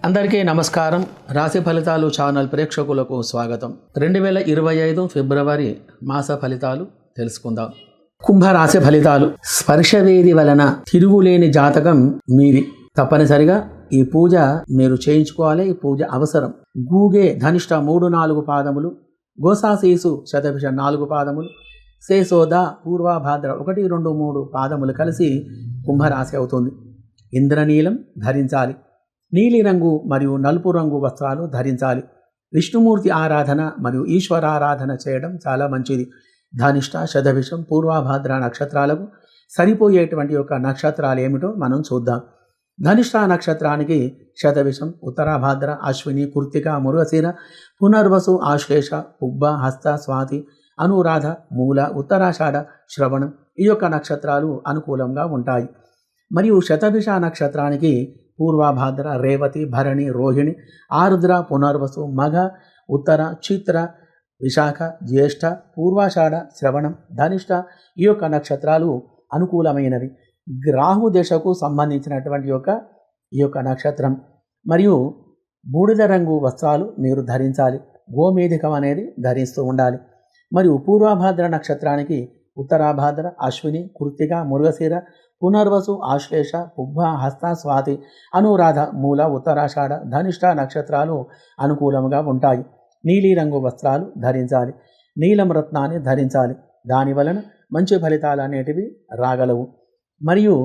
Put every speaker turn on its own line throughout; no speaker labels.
అందరికీ నమస్కారం. రాశి ఫలితాలు ఛానల్ ప్రేక్షకులకు స్వాగతం. 2025 ఫిబ్రవరి మాస ఫలితాలు తెలుసుకుందాం. కుంభరాశి ఫలితాలు. స్పర్శవేది వలన తిరుగులేని జాతకం మీది. తప్పనిసరిగా ఈ పూజ మీరు చేయించుకోవాలి. ఈ పూజ అవసరం. గూగే ధనిష్ట 3-4 పాదములు, గోసాశీసు శతభిష 4 పాదములు, శేషోద పూర్వభాద్ర 1, 2, 3 పాదములు కలిసి కుంభరాశి అవుతుంది. ఇంద్రనీలం ధరించాలి. నీలిరంగు మరియు నలుపు రంగు వస్త్రాలు ధరించాలి. విష్ణుమూర్తి ఆరాధన మరియు ఈశ్వరారాధన చేయడం చాలా మంచిది. ధనిష్ట, శతభిషం, పూర్వభాద్ర నక్షత్రాలకు సరిపోయేటువంటి యొక్క నక్షత్రాలు ఏమిటో మనం చూద్దాం. ధనిష్ట నక్షత్రానికి శతభిషం, ఉత్తరాభాద్ర, అశ్విని, కృత్తిక, మృగశిర, పునర్వసు, ఆశ్లేష, పుబ్బ, హస్త, స్వాతి, అనురాధ, మూల, ఉత్తరాషాఢ, శ్రవణం ఈ యొక్క నక్షత్రాలు అనుకూలంగా ఉంటాయి. మరియు శతభిష నక్షత్రానికి పూర్వభాద్ర, రేవతి, భరణి, రోహిణి, ఆరుద్ర, పునర్వసు, మఘ, ఉత్తర, చిత్ర, విశాఖ, జ్యేష్ఠ, పూర్వాషాఢ, శ్రవణం, ధనిష్ట ఈ యొక్క నక్షత్రాలు అనుకూలమైనవి. రాహు దశకు సంబంధించినటువంటి ఈ యొక్క నక్షత్రం. మరియు బూడిద రంగు వస్త్రాలు మీరు ధరించాలి. గోమేధికం అనేది ధరిస్తూ ఉండాలి. మరియు పూర్వభాద్ర నక్షత్రానికి ఉత్తరాభాద్ర, అశ్విని, కృత్తిక, మృగశిర, పునర్వసు, ఆశ్లేష, పుబ్బ, హస్త, స్వాతి, అనురాధ, మూల, ఉత్తరాషాఢ, ధనిష్ట నక్షత్రాలు అనుకూలంగా ఉంటాయి. నీలిరంగు వస్త్రాలు ధరించాలి. నీలం రత్నాన్ని ధరించాలి. దాని వలన మంచి ఫలితాలు అనేటివి రాగలవు. మరియు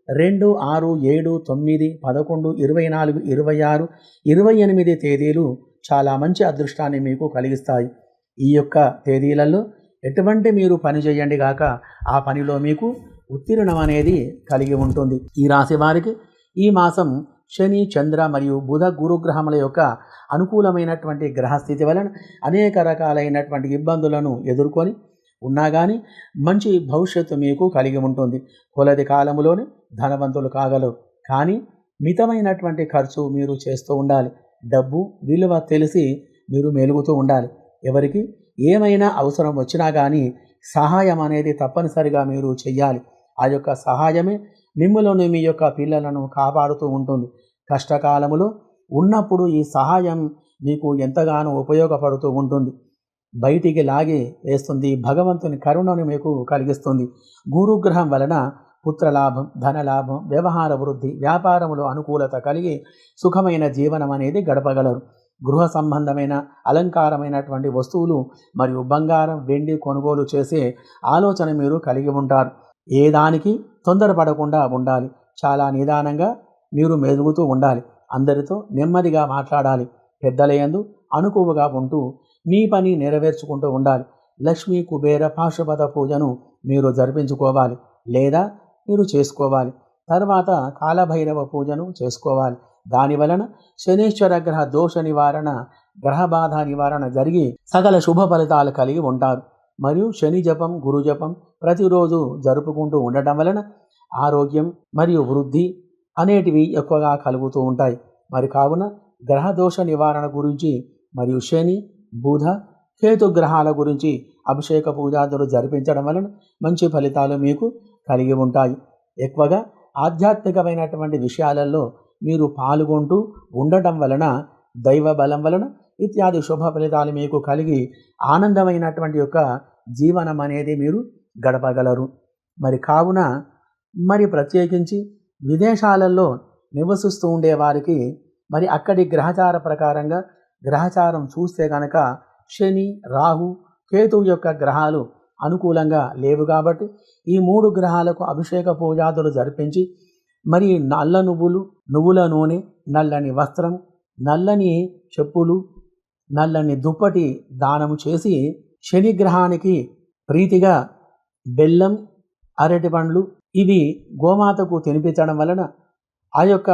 2, 6, 7, 9, 11, 24, 26, 28 తేదీలు చాలా మంచి అదృష్టాన్ని మీకు కలిగిస్తాయి. ఈ యొక్క తేదీలలో ఎటువంటి మీరు పని చేయండి గాక ఆ పనిలో మీకు ఉత్తీర్ణం అనేది కలిగి ఉంటుంది. ఈ రాశి వారికి ఈ మాసం శని, చంద్ర మరియు బుధ, గురుగ్రహముల యొక్క అనుకూలమైనటువంటి గ్రహస్థితి వలన అనేక రకాలైనటువంటి ఇబ్బందులను ఎదుర్కొని ఉన్నా కానీ మంచి భవిష్యత్తు మీకు కలిగి ఉంటుంది. కొలది కాలములోనే ధనవంతులు కాగలరు. కానీ మితమైనటువంటి ఖర్చు మీరు చేస్తూ ఉండాలి. డబ్బు విలువ తెలిసి మీరు మెలుగుతూ ఉండాలి. ఎవరికి ఏమైనా అవసరం వచ్చినా కానీ సహాయం అనేది తప్పనిసరిగా మీరు చెయ్యాలి. ఆ యొక్క సహాయమే మిమ్మల్ని మీ యొక్క పిల్లలను కాపాడుతూ ఉంటుంది. కష్టకాలములో ఉన్నప్పుడు ఈ సహాయం మీకు ఎంతగానో ఉపయోగపడుతూ ఉంటుంది. బయటికి లాగి వేస్తుంది. భగవంతుని కరుణను మీకు కలిగిస్తుంది. గురుగ్రహం వలన పుత్రలాభం, ధనలాభం, వ్యవహార వృద్ధి, వ్యాపారములో అనుకూలత కలిగి సుఖమైన జీవనం అనేది గడపగలరు. గృహ సంబంధమైన అలంకారమైనటువంటి వస్తువులు మరియు బంగారం, వెండి కొనుగోలు చేసే ఆలోచన మీరు కలిగి ఉంటారు. ఏ దానికి తొందరపడకుండా ఉండాలి. చాలా నిదానంగా మీరు మెదుగుతూ ఉండాలి. అందరితో నెమ్మదిగా మాట్లాడాలి. పెద్దలయందు అనుకువగా ఉంటూ మీ పని నెరవేర్చుకుంటూ ఉండాలి. లక్ష్మీ, కుబేర, పాశుపత పూజను మీరు జరిపించుకోవాలి లేదా మీరు చేసుకోవాలి. తర్వాత కాలభైరవ పూజను చేసుకోవాలి. దాని వలన శనీశ్వర గ్రహ దోష నివారణ, గ్రహబాధ నివారణ జరిగి సకల శుభ ఫలితాలు కలిగి ఉంటారు. మరియు శని జపం, గురు జపం ప్రతిరోజు జరుపుకుంటూ ఉండటం వలన ఆరోగ్యం మరియు వృద్ధి అనేటివి ఎక్కువగా కలుగుతూ ఉంటాయి. మరి కావున గ్రహదోష నివారణ గురించి మరియు శని, బుధ, కేతు గ్రహాల గురించి అభిషేక పూజాదులు జరిపించడం వలన మంచి ఫలితాలు మీకు కలిగి ఉంటాయి. ఎక్కువగా ఆధ్యాత్మికమైనటువంటి విషయాలలో మీరు పాల్గొంటూ ఉండటం వలన, దైవ బలం వలన ఇత్యాది శుభ ఫలితాలు మీకు కలిగి ఆనందమైనటువంటి యొక్క జీవనం అనేది మీరు గడపగలరు. మరి కావున మరి ప్రత్యేకించి విదేశాలలో నివసిస్తూ ఉండే వారికి మరి అక్కడి గ్రహచార ప్రకారంగా గ్రహచారం చూస్తే కనుక శని, రాహు, కేతువు యొక్క గ్రహాలు అనుకూలంగా లేవు. కాబట్టి ఈ 3 గ్రహాలకు అభిషేక పూజాదులు జరిపించి మరి నల్ల నువ్వులు, నువ్వుల నూనె, నల్లని వస్త్రం, నల్లని చెప్పులు, నల్లని దుప్పటి దానము చేసి శనిగ్రహానికి ప్రీతిగా బెల్లం, అరటి పండ్లు ఇవి గోమాతకు తినిపించడం వలన ఆ యొక్క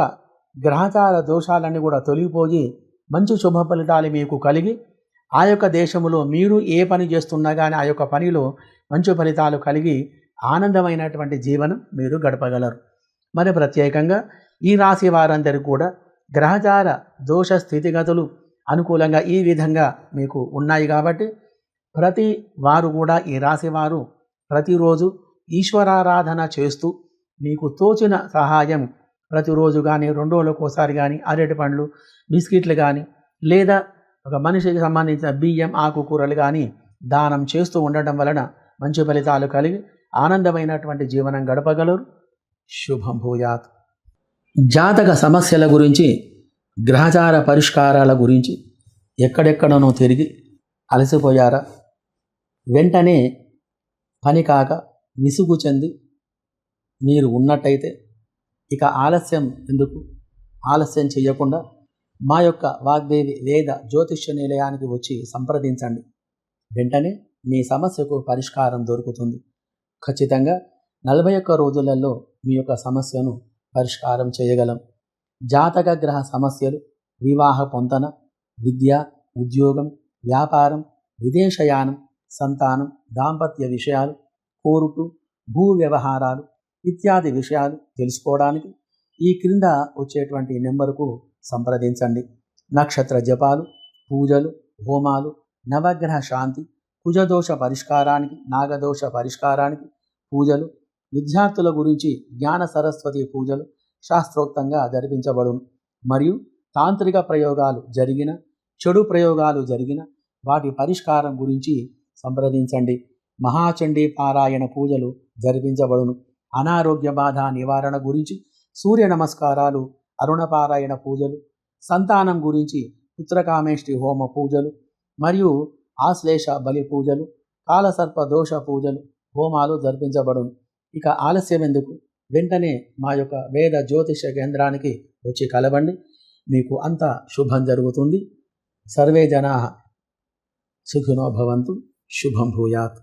గ్రహచార దోషాలన్నీ కూడా తొలగిపోయి మంచి శుభ ఫలితాలు మీకు కలిగి ఆ యొక్క దేశంలో మీరు ఏ పని చేస్తున్నా కానీ ఆ యొక్క పనిలో మంచి ఫలితాలు కలిగి ఆనందమైనటువంటి జీవనం మీరు గడపగలరు. మరి ప్రత్యేకంగా ఈ రాశి వారందరికీ కూడా గ్రహచార దోష స్థితిగతులు అనుకూలంగా ఈ విధంగా మీకు ఉన్నాయి. కాబట్టి ప్రతి వారు కూడా ఈ రాశి వారు ప్రతిరోజు ఈశ్వరారాధన చేస్తూ మీకు తోచిన సహాయం ప్రతిరోజు కానీ 2 రోజులకు ఒకసారి కానీ అరటి పండ్లు, బిస్కెట్లు కానీ లేదా ఒక మనిషికి సంబంధించిన బియ్యం, ఆకుకూరలు కానీ దానం చేస్తూ ఉండటం వలన మంచి ఫలితాలు కలిగి ఆనందమైనటువంటి జీవనం గడపగలరు. శుభం భూయాత్. జాతక సమస్యల గురించి, గ్రహచార పరిష్కారాల గురించి ఎక్కడెక్కడనో తిరిగి అలసిపోయారా? వెంటనే పని కాక విసుగు చెంది మీరు ఉన్నట్టయితే ఇక ఆలస్యం ఎందుకు? ఆలస్యం చేయకుండా మా యొక్క వాగ్దేవి వేద జ్యోతిష్య నిలయానికి వచ్చి సంప్రదించండి. వెంటనే మీ సమస్యకు పరిష్కారం దొరుకుతుంది. ఖచ్చితంగా 41 రోజులలో మీ యొక్క సమస్యను పరిష్కారం చేయగలం. జాతక గ్రహ సమస్యలు, వివాహ పొంతన, విద్య, ఉద్యోగం, వ్యాపారం, విదేశయానం, సంతానం, దాంపత్య విషయాలు, కోర్టు, భూ వ్యవహారాలు ఇత్యాది విషయాలు తెలుసుకోవడానికి ఈ క్రింద వచ్చేటువంటి నెంబరుకు సంప్రదించండి. నక్షత్ర జపాలు, పూజలు, హోమాలు, నవగ్రహ శాంతి, కుజదోష పరిష్కారానికి, నాగదోష పరిష్కారానికి పూజలు, విద్యార్థుల గురించి జ్ఞాన సరస్వతి పూజలు శాస్త్రోక్తంగా జరిపించబడును. మరియు తాంత్రిక ప్రయోగాలు జరిగిన, చెడు ప్రయోగాలు జరిగిన వాటి పరిష్కారం గురించి సంప్రదించండి. మహాచండీ పారాయణ పూజలు జరిపించబడును. అనారోగ్య బాధ నివారణ గురించి సూర్య నమస్కారాలు, అరుణపారాయణ పూజలు, సంతానం గురించి పుత్రకామేష్టి హోమ పూజలు మరియు ఆశ్లేష బలి పూజలు, కాలసర్ప దోష పూజలు, హోమాలు జరిపించబడును. ఇక ఆలస్యం ఎందుకు? వెంటనే మా యొక్క వేద జ్యోతిష కేంద్రానికి వచ్చి కలవండి. మీకు అంతా శుభం జరుగుతుంది. సర్వే జనాః సుఖినో భవంతు. శుభం భూయాత్.